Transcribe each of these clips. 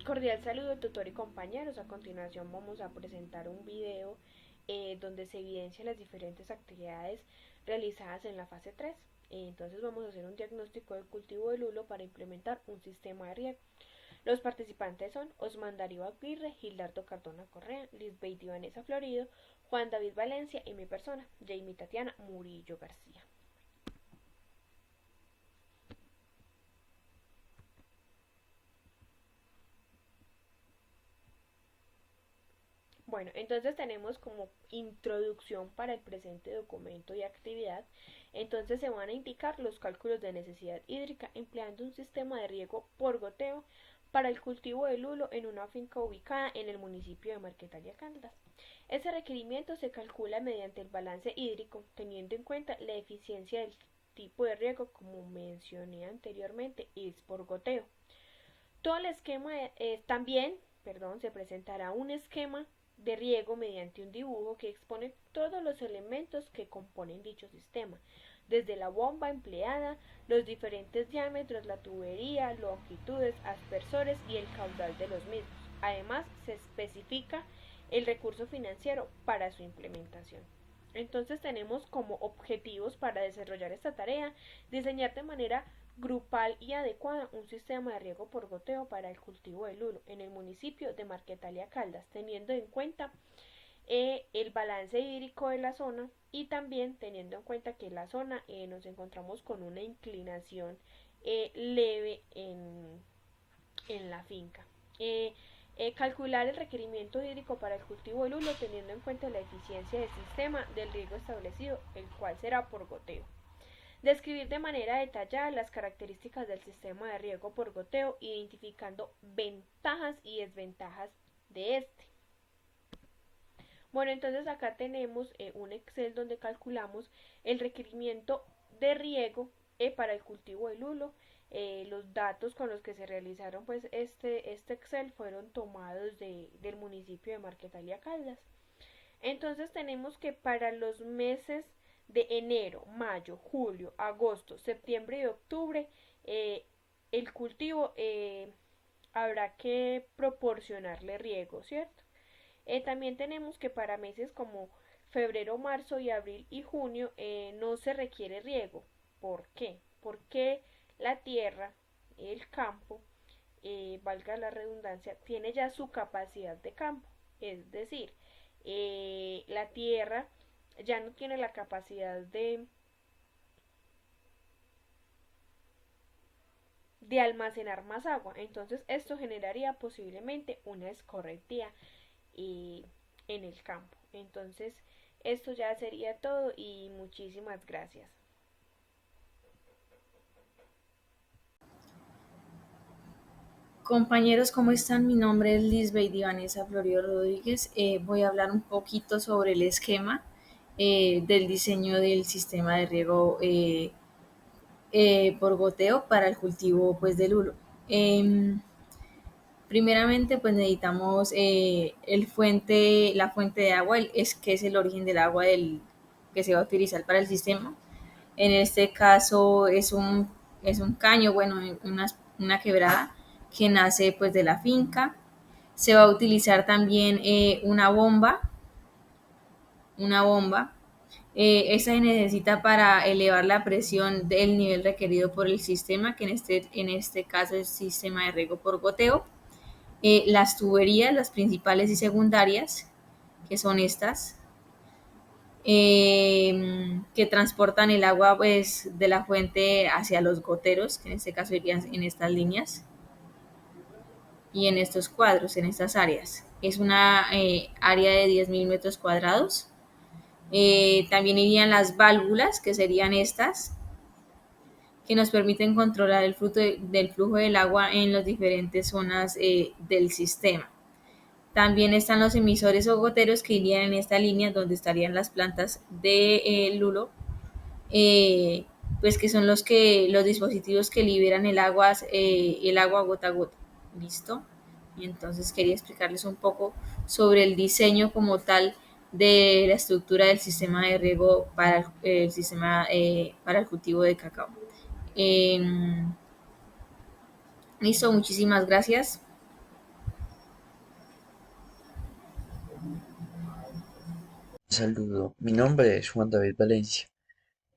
Cordial saludo, tutor y compañeros. A continuación vamos a presentar un video donde se evidencian las diferentes actividades realizadas en la fase 3. Entonces vamos a hacer un diagnóstico del cultivo de lulo para implementar un sistema de riego. Los participantes son Osman Darío Aguirre, Gildardo Cardona Correa, Lisbeth Vanessa Florido, Juan David Valencia y mi persona, Jamie Tatiana Murillo García. Bueno, entonces tenemos como introducción para el presente documento y actividad. Entonces se van a indicar los cálculos de necesidad hídrica empleando un sistema de riego por goteo para el cultivo de lulo en una finca ubicada en el municipio de Marquetalia Caldas. Ese requerimiento se calcula mediante el balance hídrico, teniendo en cuenta la eficiencia del tipo de riego, como mencioné anteriormente, es por goteo. Todo el esquema se presentará un esquema de riego mediante un dibujo que expone todos los elementos que componen dicho sistema, desde la bomba empleada, los diferentes diámetros, la tubería, longitudes, aspersores y el caudal de los mismos. Además, se especifica el recurso financiero para su implementación. Entonces tenemos como objetivos para desarrollar esta tarea diseñar de manera grupal y adecuada un sistema de riego por goteo para el cultivo de lulo en el municipio de Marquetalia Caldas, teniendo en cuenta el balance hídrico de la zona y también teniendo en cuenta que la zona nos encontramos con una inclinación leve en la finca. Calcular el requerimiento hídrico para el cultivo de lulo teniendo en cuenta la eficiencia del sistema del riego establecido, el cual será por goteo. Describir de manera detallada las características del sistema de riego por goteo, identificando ventajas y desventajas de este. Bueno, entonces acá tenemos un Excel donde calculamos el requerimiento de riego para el cultivo de lulo. Los datos con los que se realizaron pues este Excel fueron tomados del municipio de Marquetalia Caldas. Entonces tenemos que para los meses de enero, mayo, julio, agosto, septiembre y octubre, el cultivo habrá que proporcionarle riego, ¿cierto? También tenemos que para meses como febrero, marzo y abril y junio no se requiere riego. ¿Por qué? Porque la tierra, el campo, valga la redundancia, tiene ya su capacidad de campo. Es decir, la tierra ya no tiene la capacidad de almacenar más agua. Entonces esto generaría posiblemente una escorrentía en el campo. Entonces esto ya sería todo y muchísimas gracias. Compañeros, ¿cómo están? Mi nombre es Lisbeth Vanessa Florido Rodríguez. Voy a hablar un poquito sobre el esquema del diseño del sistema de riego por goteo para el cultivo pues, del lulo. Primeramente, pues necesitamos la fuente de agua, que es el origen del agua que se va a utilizar para el sistema. En este caso es un caño, bueno, una quebrada que nace pues de la finca. Se va a utilizar también una bomba. Esta se necesita para elevar la presión del nivel requerido por el sistema, que en este caso es sistema de riego por goteo. Las tuberías, las principales y secundarias, que son estas, que transportan el agua pues, de la fuente hacia los goteros, que en este caso irían en estas líneas y en estos cuadros, en estas áreas. Es una área de 10.000 metros cuadrados. También irían las válvulas, que serían estas, que nos permiten controlar del flujo del agua en las diferentes zonas del sistema. También están los emisores o goteros que irían en esta línea donde estarían las plantas de lulo, pues que son los dispositivos que liberan el agua gota a gota. ¿Listo? Y entonces quería explicarles un poco sobre el diseño como tal de la estructura del sistema de riego para el sistema para el cultivo de cacao. Listo, muchísimas gracias. Saludo, mi nombre es Juan David Valencia.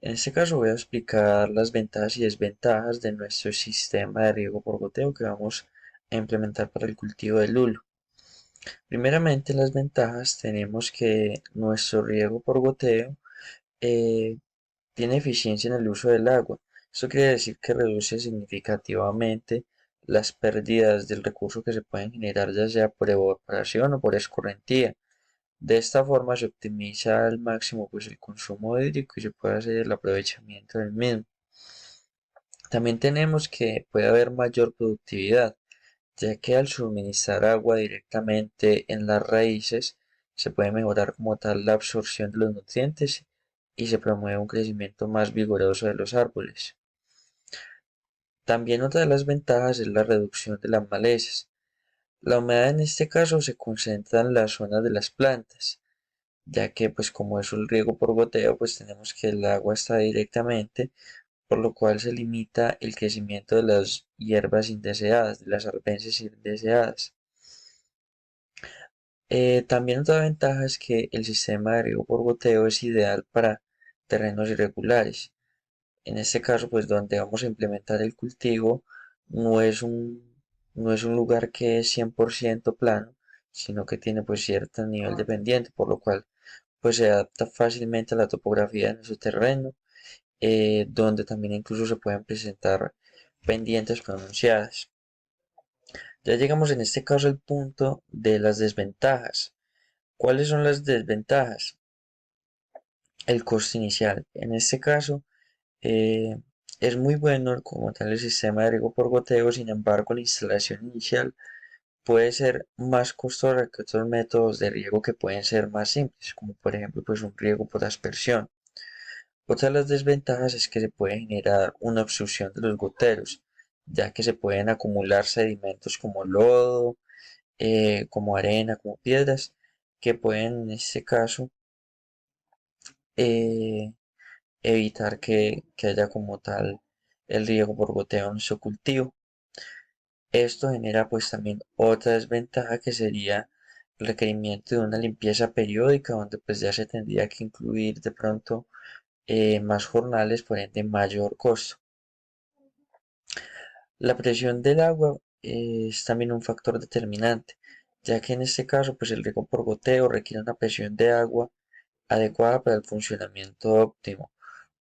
En este caso voy a explicar las ventajas y desventajas de nuestro sistema de riego por goteo que vamos a implementar para el cultivo del lulo. Primeramente, las ventajas tenemos que nuestro riego por goteo eh, tiene eficiencia en el uso del agua. Esto quiere decir que reduce significativamente las pérdidas del recurso que se pueden generar ya sea por evaporación o por escorrentía. De esta forma se optimiza al máximo pues, el consumo hídrico y se puede hacer el aprovechamiento del mismo. También tenemos que puede haber mayor productividad, ya que al suministrar agua directamente en las raíces se puede mejorar como tal la absorción de los nutrientes y se promueve un crecimiento más vigoroso de los árboles. También otra de las ventajas es la reducción de las malezas. La humedad en este caso se concentra en las zonas de las plantas, ya que pues como es un riego por goteo, pues tenemos que el agua está directamente, por lo cual se limita el crecimiento de las hierbas indeseadas, de las arbences indeseadas. También otra ventaja es que el sistema de riego por goteo es ideal para terrenos irregulares. En este caso, pues donde vamos a implementar el cultivo, no es un, no es un lugar que es 100% plano, sino que tiene pues cierto nivel de pendiente, por lo cual pues se adapta fácilmente a la topografía de nuestro terreno, donde también incluso se pueden presentar pendientes pronunciadas. Ya llegamos en este caso al punto de las desventajas. ¿Cuáles son las desventajas? El coste inicial. En este caso, eh, es muy bueno como tal el sistema de riego por goteo, sin embargo, la instalación inicial puede ser más costosa que otros métodos de riego que pueden ser más simples, como por ejemplo pues un riego por aspersión. Otra de las desventajas es que se puede generar una obstrucción de los goteros, ya que se pueden acumular sedimentos como lodo, como arena, como piedras, que pueden en este caso eh, evitar que haya como tal el riego por goteo en su cultivo. Esto genera pues también otra desventaja que sería el requerimiento de una limpieza periódica donde pues ya se tendría que incluir de pronto más jornales, por ende mayor costo. La presión del agua es también un factor determinante, ya que en este caso pues el riego por goteo requiere una presión de agua adecuada para el funcionamiento óptimo.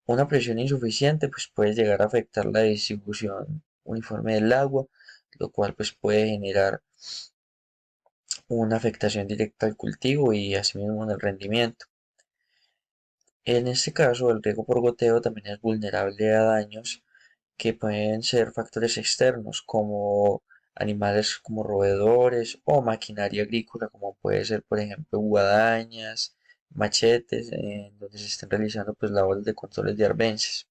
Una presión insuficiente pues puede llegar a afectar la distribución uniforme del agua, lo cual pues puede generar una afectación directa al cultivo y asimismo en el rendimiento. En este caso, el riego por goteo también es vulnerable a daños que pueden ser factores externos como animales como roedores o maquinaria agrícola como puede ser por ejemplo guadañas, machetes, en donde se estén realizando pues labores de controles de arbences.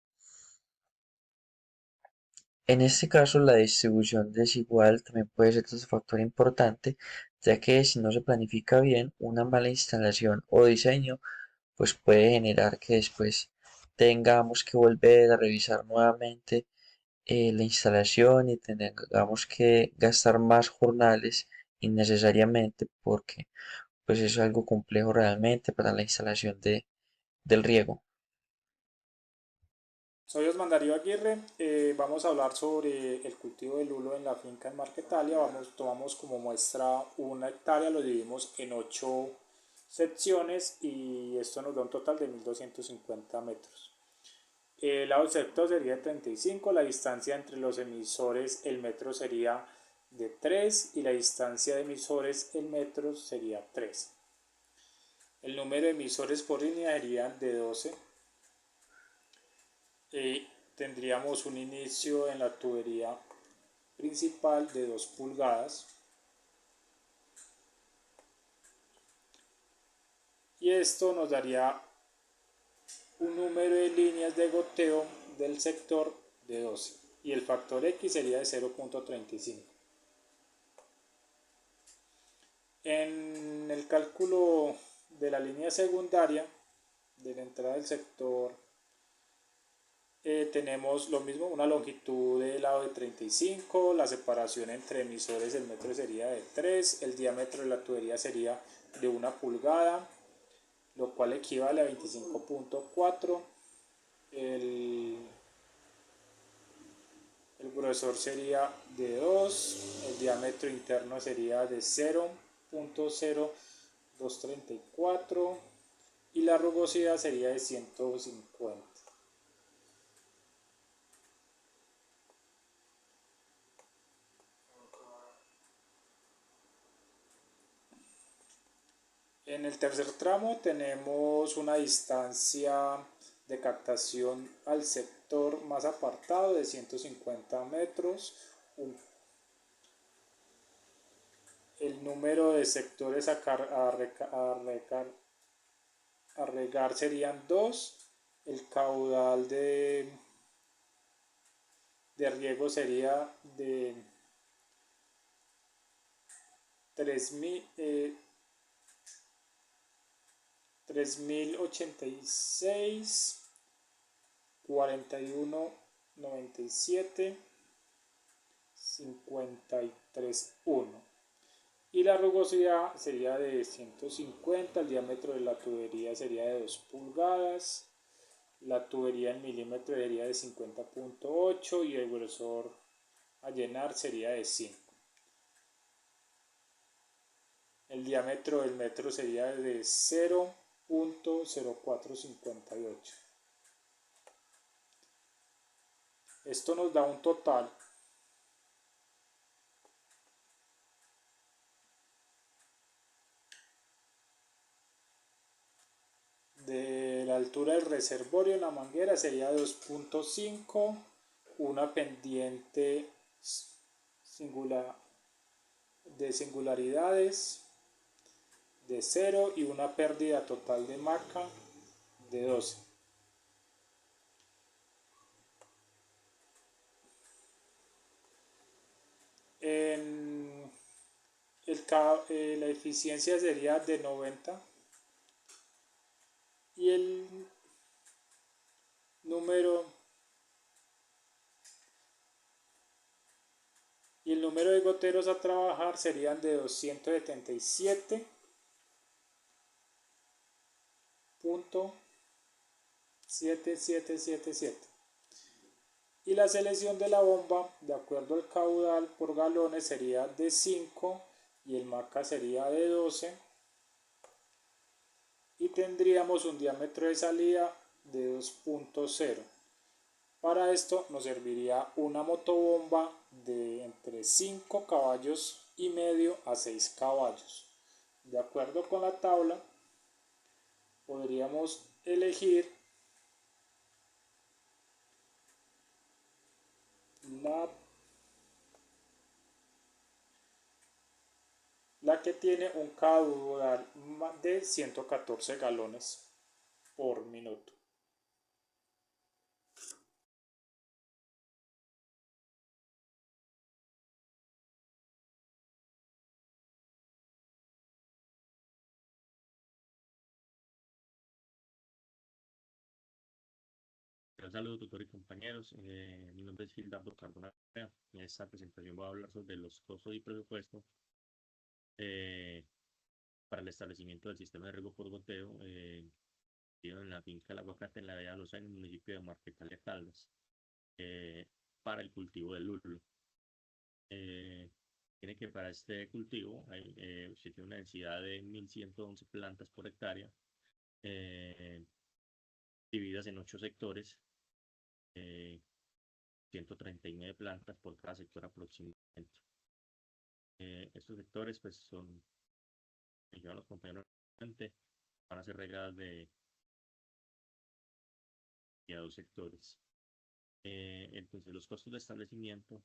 En este caso, la distribución desigual también puede ser otro factor importante, ya que si no se planifica bien, una mala instalación o diseño, pues puede generar que después tengamos que volver a revisar nuevamente la instalación y tengamos que gastar más jornales innecesariamente, porque pues eso es algo complejo realmente para la instalación del riego. Soy Osman Darío Aguirre, vamos a hablar sobre el cultivo de lulo en la finca en Marquetalia. Tomamos como muestra 1 hectárea, lo dividimos en 8 secciones y esto nos da un total de 1250 metros. El lado del sector sería de 35, la distancia entre los emisores, el metro sería de 3 y la distancia de emisores, el metro sería 3. El número de emisores por línea sería de 12. Tendríamos un inicio en la tubería principal de 2 pulgadas y esto nos daría un número de líneas de goteo del sector de 12 y el factor X sería de 0.35. En el cálculo de la línea secundaria de la entrada del sector tenemos lo mismo, una longitud de lado de 35, la separación entre emisores el metro sería de 3, el diámetro de la tubería sería de 1 pulgada, lo cual equivale a 25.4. El grosor sería de 2, el diámetro interno sería de 0.0234 y la rugosidad sería de 150. En el tercer tramo tenemos una distancia de captación al sector más apartado de 150 metros. El número de sectores a regar serían 2. El caudal de riego sería de 3086, 4197, 53.1. Y la rugosidad sería de 150, el diámetro de la tubería sería de 2 pulgadas, la tubería en milímetros sería de 50.8 y el grosor a llenar sería de 5. El diámetro del metro sería de 0.0458. Esto nos da un total de la altura del reservorio en la manguera sería 2.5, una pendiente de singularidades de 0 y una pérdida total de marca de 12. La eficiencia sería de 90 y el número de goteros a trabajar serían de 277.7777 y la selección de la bomba de acuerdo al caudal por galones sería de 5 y el marca sería de 12 y tendríamos un diámetro de salida de 2.0. Para esto nos serviría una motobomba de entre 5 caballos y medio a 6 caballos. De acuerdo con la tabla, podríamos elegir la que tiene un caudal de 114 galones por minuto. Saludos, doctor y compañeros. Mi nombre es Gildardo Cardona. En esta presentación voy a hablar sobre los costos y presupuestos eh, para el establecimiento del sistema de riego por goteo en la finca El Aguacate en la vía Loza, en el municipio de Marquetalia, Caldas, para el cultivo del lulo. Tiene que para este cultivo se tiene una densidad de 1.111 plantas por hectárea, divididas en 8 sectores. 139 plantas por cada sector aproximadamente. Estos sectores pues son, llevan los compañeros, van a ser regadas de a 2 sectores. Entonces los costos de establecimiento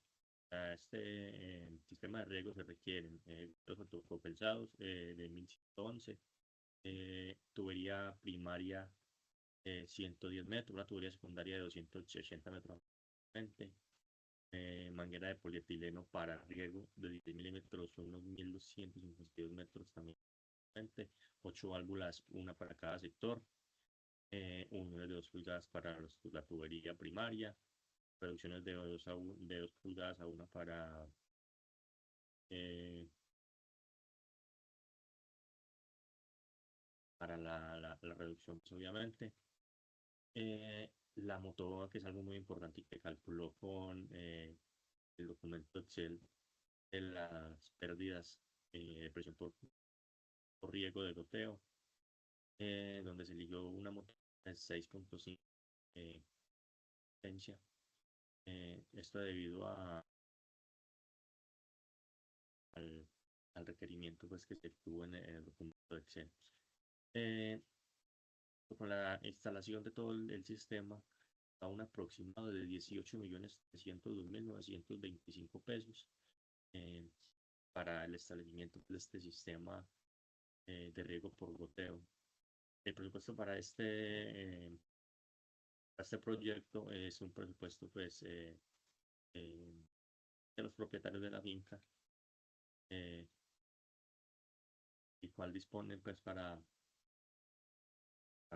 a este sistema de riego se requieren los autocompensados de 1.111, tubería primaria 110 metros, una tubería secundaria de 280 metros, manguera de polietileno para riego de 10 milímetros, unos 1.252 metros también, 8 válvulas, una para cada sector, uniones de 2 pulgadas para la tubería primaria, reducciones de 2 pulgadas a una para la reducción, pues, obviamente. La Motoboa, que es algo muy importante y que calculó con el documento Excel de las pérdidas de presión por riego de goteo, donde se eligió una moto de 6.5 potencia. Esto debido al, al requerimiento, pues, que se tuvo en el documento de Excel. Eh, con la instalación de todo el sistema, a un aproximado de 18.302.925 pesos eh, para el establecimiento de este sistema de riego por goteo. El presupuesto para este proyecto es un presupuesto, pues, de los propietarios de la finca, eh, el cual disponen, pues, para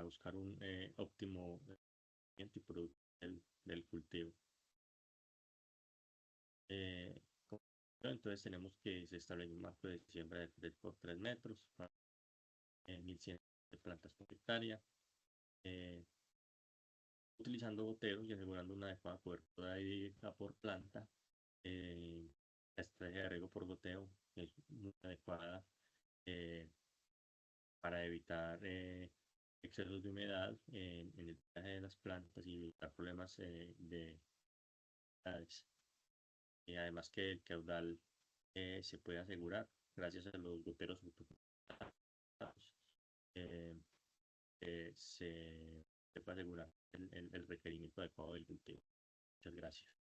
buscar un óptimo rendimiento y producto del cultivo. Eh, entonces tenemos que se establece un marco de siembra de 3 por 3 metros, 1.100 plantas por hectárea, utilizando goteros y asegurando una adecuada cobertura hídrica por planta. La estrategia de riego por goteo es muy adecuada eh, para evitar excesos de humedad en el drenaje de las plantas y evitar problemas de humedades. Además que el caudal se puede asegurar gracias a los goteros autoconectados. Eh, se puede asegurar el requerimiento adecuado del cultivo. Muchas gracias.